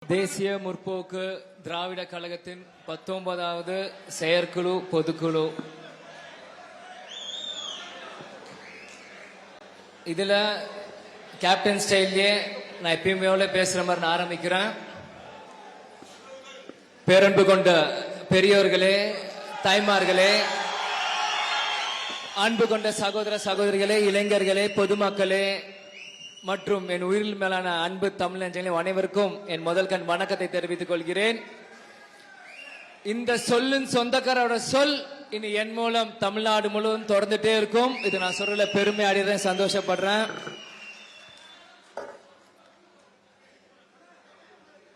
தேசிய முற்போக்கு திராவிட கழகத்தின் 19வது செயற்குழு பொதுக்குழு. இதுல கேப்டன் ஸ்டைல்லே நான் எப்பயுமே பேசுற மாதிரி நான் ஆரம்பிக்கிறேன். பேரன்பு கொண்ட பெரியோர்களே, தாய்மார்களே, அன்பு கொண்ட சகோதர சகோதரிகளே, இளைஞர்களே, பொதுமக்களே மற்றும் என் உயிரில் மேலான அன்பு தமிழ் நெஞ்சங்களே அனைவருக்கும் என் முதல் கண் வணக்கத்தை தெரிவித்துக் கொள்கிறேன். இந்த சொல்லின் சொந்தக்காரோட சொல் இனி என் மூலம் தமிழ்நாடு முழுவதும் தொடர்ந்துட்டே இருக்கும். இது நான் சொல்றதுல பெருமை அடைகிறேன், சந்தோஷப்படுறேன்.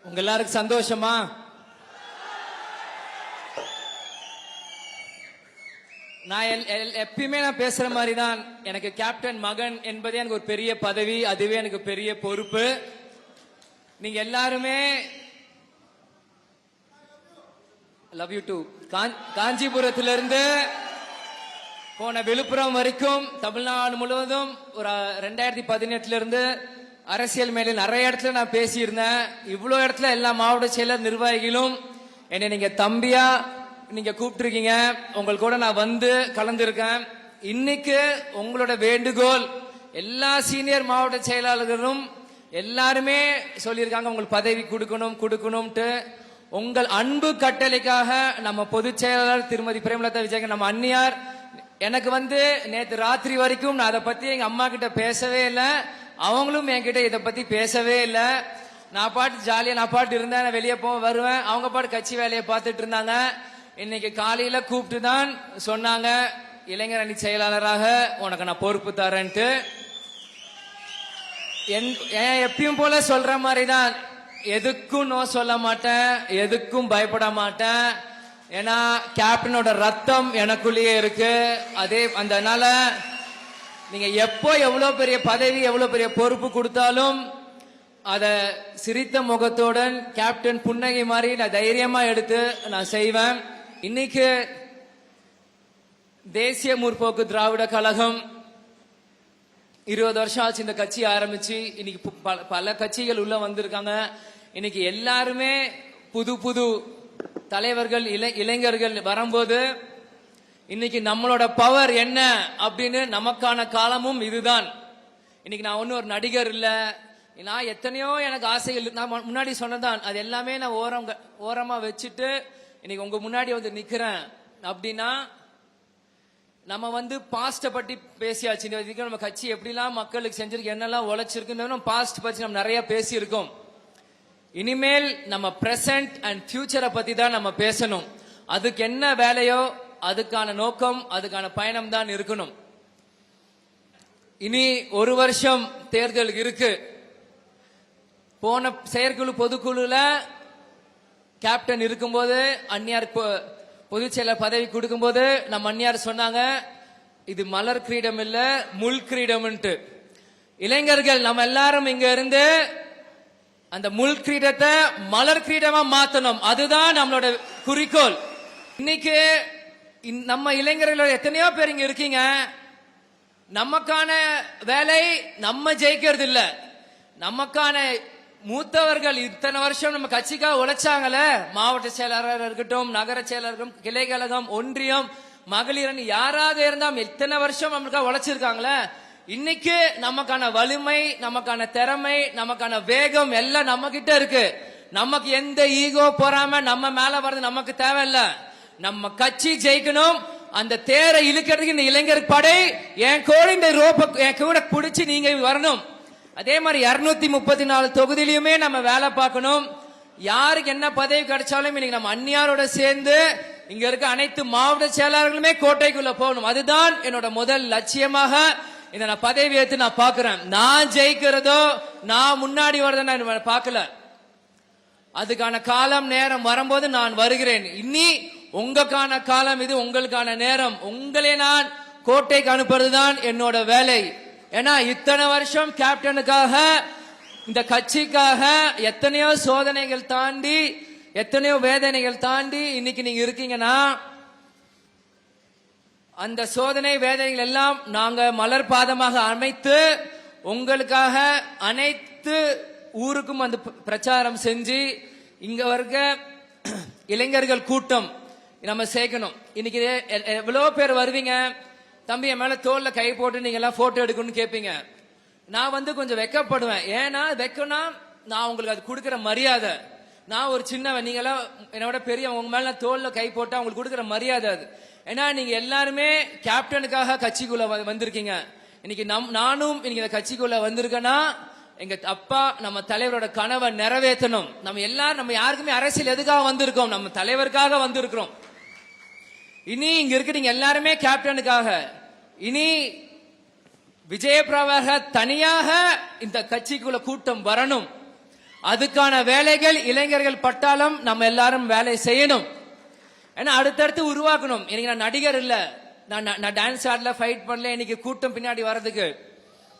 உங்க எல்லாருக்கும் சந்தோஷமா? நான் எப்பயுமே நான் பேசுற மாதிரி தான். எனக்கு கேப்டன் மகன் என்பதே எனக்கு ஒரு பெரிய பதவி, அதுவே எனக்கு பெரிய பொறுப்பு. நீங்க எல்லாருமே லவ் யூ டூ. காஞ்சிபுரத்திலிருந்து போன விழுப்புரம் வரைக்கும் தமிழ்நாடு முழுவதும் ஒரு 2018 இருந்து அரசியல் மேல நிறைய இடத்துல நான் பேசியிருந்தேன். இவ்வளவு இடத்துல எல்லா மாவட்ட செயலர் நிர்வாகிகளும் என்னை நீங்க தம்பியா நீங்க கூப்பிட்டுருக்கீங்க. உங்கள் கூட நான் வந்து கலந்துருக்கேன். இன்னைக்கு உங்களோட வேண்டுகோள் எல்லா சீனியர் மாவட்ட செயலாளர்களும் எல்லாருமே சொல்லியிருக்காங்க, உங்களுக்கு பதவி கொடுக்கணும்ட்டு. உங்கள் அன்பு கட்டளைக்காக நம்ம பொதுச் செயலாளர் திருமதி பிரேமலதா விஜயகாந்த் நம்ம அண்ணியார் எனக்கு நேற்று ராத்திரி வரைக்கும் நான் அதை பத்தி எங்க அம்மா கிட்ட பேசவே இல்லை. அவங்களும் என்கிட்ட இதை பத்தி பேசவே இல்லை. நான் பாட்டு ஜாலியா நான் பாட்டு இருந்தேன், நான் வெளியே வருவேன். அவங்க பாட்டு கட்சி வேலையை பார்த்துட்டு இருந்தாங்க. இன்னைக்கு காலையில கூப்பிட்டு தான் சொன்னாங்க, இளைஞர் அணி செயலாளராக உனக்கு நான் பொறுப்பு தரேன்ட்டு. எப்பயும் போல சொல்ற மாதிரி தான், எதுக்கும் நோ சொல்ல மாட்டேன், எதுக்கும் பயப்பட மாட்டேன். ஏன்னா கேப்டனோட ரத்தம் எனக்குள்ளேயே இருக்கு. அதனால நீங்க எப்போ எவ்வளவு பெரிய பதவி எவ்வளவு பெரிய பொறுப்பு கொடுத்தாலும் அத சிரித்த முகத்துடன் கேப்டன் புன்னகை மாதிரி நான் தைரியமா எடுத்து நான் செய்வேன். இன்னைக்கு தேசிய முற்போக்கு திராவிட கழகம் 20 வருஷம் ஆச்சு இந்த கட்சி ஆரம்பிச்சு. இன்னைக்கு பல கட்சிகள் உள்ள வந்திருக்காங்க. இன்னைக்கு எல்லாருமே புது புது தலைவர்கள் இளைஞர்கள் வரும்போது இன்னைக்கு நம்மளோட பவர் என்ன அப்படின்னு நமக்கான காலமும் இதுதான். இன்னைக்கு நான் ஒன்னும் ஒரு நடிகர் இல்ல, நான் எத்தனையோ எனக்கு ஆசைகள் நான் முன்னாடி சொன்னதான், அது எல்லாமே நான் ஓரமா வச்சுட்டு இன்னைக்கு உங்க முன்னாடி வந்து நிக்கிறேன். அப்படின்னா நம்ம பாஸ்ட பத்தி பேசியாச்சு. நம்ம கட்சி எப்படிலாம் மக்களுக்கு செஞ்சிருக்கு, என்னெல்லாம் உழைச்சிருக்கு, பாஸ்ட் பத்தி நம்ம நிறைய பேசி இருக்கோம். இனிமேல் நம்ம பிரசன்ட் அண்ட் ஃபியூச்சரை பத்தி தான் நம்ம பேசணும். அதுக்கு என்ன வேலையோ அதுக்கான நோக்கம் அதுக்கான பயணம் தான் இருக்கணும். இனி ஒரு வருஷம் தேர்தல் இருக்கு. போன செயற்குழு பொதுக்குழுல கேப்டன் இருக்கும்போது அந்நியார் பொதுச் செயலர் பதவி கொடுக்கும்போது நம்ம அந்நியார் சொன்னாங்க, இது மலர் கிரீடம் இல்ல முள் கிரீடம். இளைஞர்கள் நம்ம எல்லாரும் இங்க இருந்து அந்த முள் கிரீடத்தை மலர் கிரீடமா மாத்தணும். அதுதான் நம்மளோட குறிக்கோள். இன்னைக்கு நம்ம இளைஞர்கள் எத்தனையோ பேர் இங்க இருக்கீங்க. நமக்கான வேலை நம்ம ஜெயிக்கிறது இல்ல, நமக்கான மூத்தவர்கள் இத்தனை வருஷம் நம்ம கட்சிக்காக உழைச்சாங்கல்ல, மாவட்ட செயலாளர் இருக்கட்டும், நகர செயலர்கள், கிளை கழகம், ஒன்றியம், மகளிர் அணி, யாராவது இருந்தாலும் எத்தனை வருஷம் நம்மளுக்காக உழைச்சிருக்காங்களே. இன்னைக்கு நமக்கான வலிமை, நமக்கான திறமை, நமக்கான வேகம் எல்லாம் நம்ம கிட்ட இருக்கு. நமக்கு எந்த ஈகோ பொறாம நம்ம மேல வர்றது நமக்கு தேவையில்ல. நம்ம கட்சி ஜெயிக்கணும். அந்த தேரை இழுக்கிறதுக்கு இந்த இளைஞர் படை என் கூட இந்த ரோப்பை என் கூட பிடிச்சி நீங்க வரணும். அதே மாதிரி 234 தொகுதியிலுமே நம்ம வேலை பார்க்கணும். யாருக்கு என்ன பதவி கிடைச்சாலும் இன்னைக்கு நம்ம அந்நியாரோட சேர்ந்து இங்க இருக்க அனைத்து மாவட்ட செயலாளர்களுமே கோட்டைக்குள்ள போகணும். அதுதான் என்னோட முதல் லட்சியமாக இந்த நான் பதவி ஏற்று நான் பாக்குறேன். நான் ஜெயிக்கிறதோ நான் முன்னாடி வரதோ நான் பார்க்கல. அதுக்கான காலம் நேரம் வரும்போது நான் வருகிறேன். இனி உங்களுக்கான காலம் இது, உங்களுக்கான நேரம். உங்களை நான் கோட்டைக்கு அனுப்புறதுதான் என்னோட வேலை. ஏன்னா இத்தனை வருஷம் கேப்டனுக்காக இந்த கட்சிக்காக எத்தனையோ சோதனைகள் தாண்டி எத்தனையோ வேதனைகள் தாண்டி இன்னைக்கு நீங்க இருக்கீங்கன்னா அந்த சோதனை வேதனைகள் எல்லாம் நாங்க மலர் பாதமாக அமைத்து உங்களுக்காக அனைத்து ஊருக்கும் வந்து பிரச்சாரம் செஞ்சு இங்க வர்க்க இளைஞர்கள் கூட்டம் நம்ம சேர்க்கணும். இன்னைக்கு எவ்வளவு பேர் வருவீங்க, தம்பி என் மேல தோல்ல கை போட்டு நீங்க எல்லாம் போட்டோ எடுக்கணும்னு கேட்பீங்க. நான் வந்து கொஞ்சம் வெக்கப்படுவேன். ஏன்னா வெக்கம்னா நான் உங்களுக்கு அது கொடுக்குற மரியாதை. நான் ஒரு சின்னவன், நீங்க எல்லாம் என்னோட பெரிய, உங்க மேல தோல்ல கை போட்டா உங்களுக்கு கொடுக்குற மரியாதை அது. ஏன்னா நீங்க எல்லாருமே கேப்டனுக்காக கட்சிக்குள்ள வந்திருக்கீங்க. இன்னைக்கு நானும் இன்னைக்கு இந்த கட்சிக்குள்ள வந்திருக்கேன்னா எங்க அப்பா நம்ம தலைவரோட கனவை நிறைவேற்றணும். நம்ம யாருக்குமே அரசியல் எதுக்காக வந்திருக்கோம், நம்ம தலைவருக்காக வந்திருக்கிறோம். இனி இங்க இருக்கிறீங்க எல்லாருமே கேப்டனுக்காக. இனி விஜயபிரபாகர் தனியாக இந்த கட்சிக்குள்ள கூட்டம் வரணும். அதுக்கான வேலைகள் இளைஞர்கள் பட்டாளம் நம்ம எல்லாரும் வேலை செய்யணும். ஏன்னா அடுத்தடுத்து உருவாக்கணும். இன்னைக்கு நான் நடிகர் இல்ல, நான் டான்ஸ் ஆடல, ஃபைட் பண்ணல. இன்னைக்கு கூட்டம் பின்னாடி வர்றதுக்கு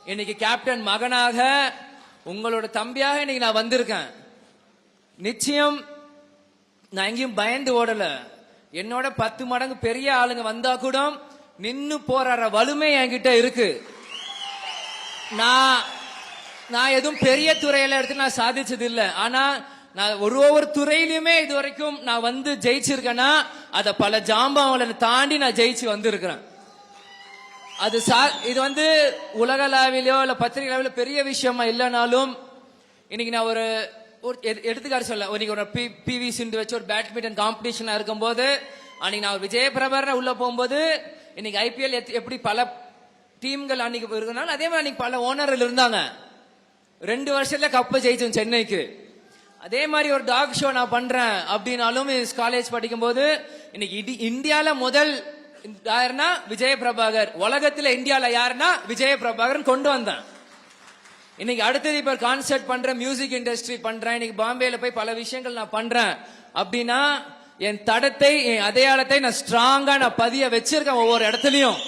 இன்னைக்கு கேப்டன் மகனாக உங்களோட தம்பியாக இன்னைக்கு நான் வந்திருக்கேன். நிச்சயம் நான் எங்கேயும் பயந்து ஓடல. என்னோட 10 மடங்கு பெரிய ஆளுங்க வந்தா கூட நின்னு போராடுற வலிமை என்கிட்ட இருக்கு. நான் எதுவும் பெரிய துறையில எடுத்து நான் சாதிச்சது இல்ல. ஆனா நான் ஒவ்வொரு துறையிலுமே இது வரைக்கும் நான் வந்து ஜெயிச்சிருக்கேன்னா அத பல ஜாம்பவங்களை தாண்டி நான் ஜெயிச்சு வந்திருக்கிறேன். அது இது வந்து உலக அளவிலோ இல்ல பத்திரிகை அளவிலோ பெரிய விஷயமா இல்லைனாலும் இன்னைக்கு நான் ஒரு எடுத்துக்காட்டு சொல்ல, இன்னைக்கு ஒரு PV சிந்து வச்சு ஒரு பேட்மிண்டன் காம்படிஷனா இருக்கும்போது அன்னைக்கு நான் விஜயபிரபாகர் உள்ள போகும்போது இன்னைக்கு IPL எப்படி பல டீம்கள் அன்னைக்கு இருக்கனால அதே மாதிரி அன்னைக்கு பல ஓனர்கள் இருந்தாங்க. 2 வருஷத்துல கப்ப ஜெயிச்சோம் சென்னைக்கு. அதே மாதிரி ஒரு டாக் ஷோ நான் பண்றேன் அப்படின்னாலும் காலேஜ் படிக்கும் போது இன்னைக்கு இந்தியால முதல் யாருன்னா விஜயபிரபாகர், உலகத்துல இந்தியால யாருன்னா விஜயபிரபாகர் கொண்டு வந்தேன். இன்னைக்கு அடுத்தது இப்ப கான்சர்ட் பண்றேன், மியூசிக் இண்டஸ்ட்ரி பண்றேன், இன்னைக்கு பாம்பேல போய் பல விஷயங்கள் நான் பண்றேன். அப்படின்னா என் தடத்தை, என் அடையாளத்தை நான் ஸ்ட்ராங்கா நான் பதிய வச்சிருக்கேன் ஒவ்வொரு இடத்துலயும்.